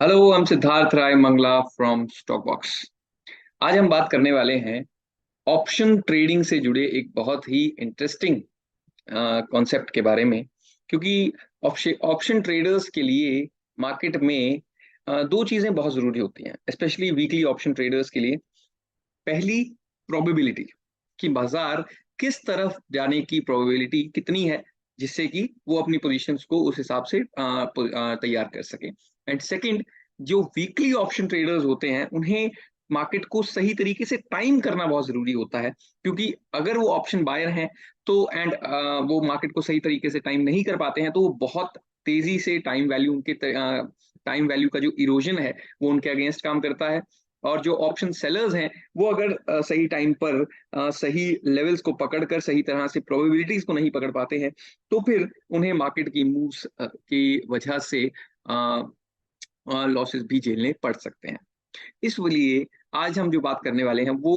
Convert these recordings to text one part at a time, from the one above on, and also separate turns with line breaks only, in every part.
Hello, I am Siddharth Rai Mangla from Stock Box. आज हम बात करने वाले हैं ऑप्शन ट्रेडिंग से जुड़े एक बहुत ही इंटरेस्टिंग कॉन्सेप्ट के बारे में। क्योंकि ऑप्शन ट्रेडर्स के लिए मार्केट में दो चीजें बहुत जरूरी होती हैं, स्पेशली वीकली ऑप्शन ट्रेडर्स के लिए। पहली, प्रोबेबिलिटी कि बाजार किस तरफ जाने की प्रोबेबिलिटी कितनी है, जिससे कि वो अपनी पोजीशंस को उस हिसाब से तैयार कर सके। एंड सेकंड, जो वीकली ऑप्शन ट्रेडर्स होते हैं उन्हें मार्केट को सही तरीके से टाइम करना बहुत जरूरी होता है। क्योंकि अगर वो ऑप्शन बायर हैं तो एंड वो मार्केट को सही तरीके से टाइम नहीं कर पाते हैं तो वो बहुत तेजी से टाइम वैल्यू का जो इरोजन है वो उनके अगेंस्ट काम करता है। और जो ऑप्शन सेलर्स हैं वो अगर सही टाइम पर सही लेवल्स को पकड़कर सही तरह से प्रोबेबिलिटीज को नहीं पकड़ पाते हैं तो फिर उन्हें मार्केट की मूव्स की वजह से लॉसेस भी झेलने पड़ सकते हैं। इसलिए आज हम जो बात करने वाले हैं वो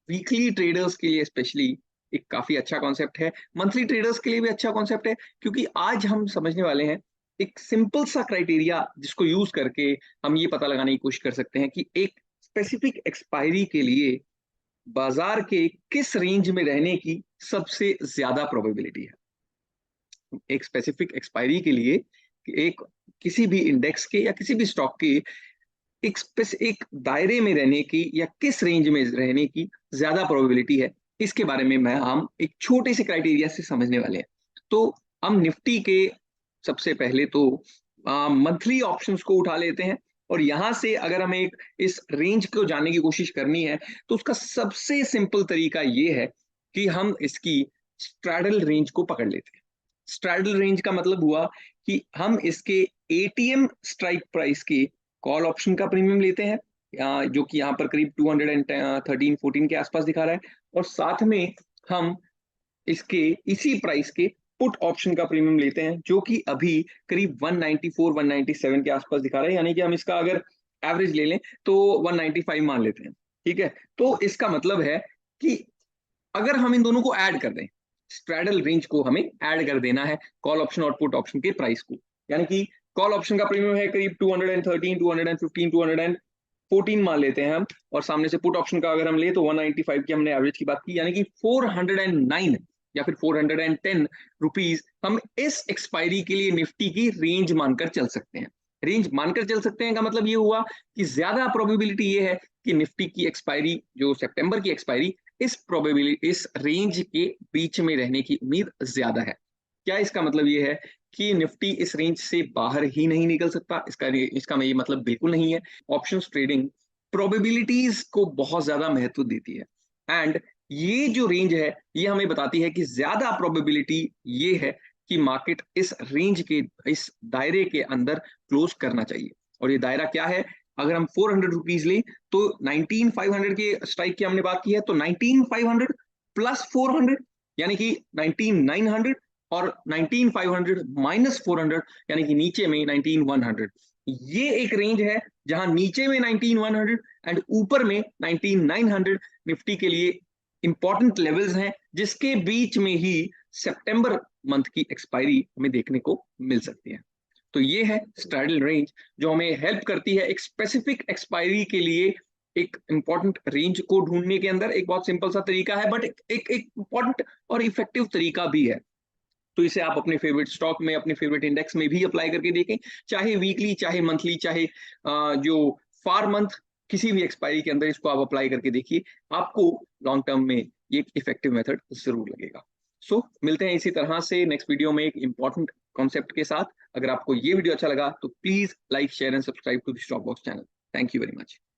वीकली ट्रेडर्स के लिए स्पेशली एक काफी अच्छा कॉन्सेप्ट है। मंथली ट्रेडर्स के लिए भी अच्छा कॉन्सेप्ट है, क्योंकि आज हम समझने वाले हैं एक सिंपल सा क्राइटेरिया जिसको यूज करके हम ये पता लगाने की कोशिश कर सकते हैं कि एक स्पेसिफिक एक्सपायरी के लिए बाजार के किस रेंज में रहने की सबसे ज्यादा प्रोबेबिलिटी है। एक स्पेसिफिक एक्सपायरी के लिए एक किसी भी इंडेक्स के या किसी भी स्टॉक के एक दायरे में रहने की या किस रेंज में रहने की ज्यादा प्रोबेबिलिटी है, इसके बारे में मैं हम एक छोटे से क्राइटेरिया से समझने वाले हैं। तो हम निफ्टी के सबसे पहले तो मंथली ऑप्शंस को उठा लेते हैं। और यहां से अगर हमें एक इस रेंज को जानने की कोशिश करनी है तो उसका सबसे सिंपल तरीका ये है कि हम इसकी स्ट्रैडल रेंज को पकड़ लेते हैं। स्ट्रैडल रेंज का मतलब हुआ कि हम इसके एटीएम स्ट्राइक प्राइस के कॉल ऑप्शन का प्रीमियम लेते हैं, जो कि यहाँ पर करीब 213-14 के आसपास दिखा रहा है। और साथ में हम इसके इसी प्राइस के पुट ऑप्शन का प्रीमियम लेते हैं, जो कि अभी करीब 194-197 के आसपास दिखा रहा है। यानी कि हम इसका अगर एवरेज ले लें तो 195 मान लेते हैं। ठीक है, तो इसका मतलब है कि अगर हम इन दोनों को ऐड कर दें, स्ट्रैडल रेंज को हमें ऐड कर देना है कॉल ऑप्शन और पुट ऑप्शन के प्राइस को। यानी कि कॉल ऑप्शन का प्रीमियम है करीब 213, 215, 214 मान लेते हैं हम। और सामने से पुट ऑप्शन का अगर हम ले तो 195 की हमने एवरेज की बात की, यानी कि 409 या फिर 410 रुपीज हम इस एक्सपायरी के लिए निफ्टी की रेंज मानकर चल सकते हैं। रेंज मानकर चल सकते हैं का मतलब ये हुआ कि ज्यादा प्रोबेबिलिटी ये है कि निफ्टी की एक्सपायरी, जो सितंबर की एक्सपायरी, इस रेंज के बीच में रहने की उम्मीद ज्यादा है। क्या इसका मतलब ये है कि निफ्टी इस रेंज से बाहर ही नहीं निकल सकता? इसका इसका ये मतलब बिल्कुल नहीं है। ऑप्शंस ट्रेडिंग प्रोबेबिलिटीज को बहुत ज्यादा महत्व देती है। एंड ये जो रेंज है ये हमें बताती है कि ज्यादा प्रोबेबिलिटी ये है कि मार्केट इस रेंज के, इस दायरे के अंदर क्लोज करना चाहिए। और ये दायरा क्या है? अगर हम 400 रुपीज लें तो 19,500 के स्ट्राइक की हमने बात की है, तो 19,500 प्लस 400 यानी कि 19,900, और 19,500 माइनस 400 यानी कि नीचे में 19,100। ये एक रेंज है जहां नीचे में 19,100 एंड ऊपर में 19,900 निफ्टी के लिए इंपॉर्टेंट लेवल्स हैं, जिसके बीच में ही सितंबर मंथ की एक्सपायरी हमें देखने को मिल सकती है। तो ये है स्ट्रैडल रेंज, जो हमें हेल्प करती है एक स्पेसिफिक एक्सपायरी के लिए एक इंपॉर्टेंट रेंज को ढूंढने के अंदर। एक बहुत सिंपल सा तरीका है, बट एक इंपॉर्टेंट और इफेक्टिव तरीका भी है। तो इसे आप अपने फेवरेट स्टॉक में, अपने फेवरेट इंडेक्स में भी अप्लाई करके देखें, चाहे वीकली, चाहे मंथली, चाहे जो फार मंथ, किसी भी एक्सपायरी के अंदर इसको आप अप्लाई करके देखिए। आपको लॉन्ग टर्म में ये इफेक्टिव मेथड जरूर लगेगा। सो मिलते हैं इसी तरह से नेक्स्ट वीडियो में एक इंपॉर्टेंट कॉन्सेप्ट के साथ। अगर आपको ये वीडियो अच्छा लगा तो please like, share and subscribe to the Stock Box channel. Thank you very much.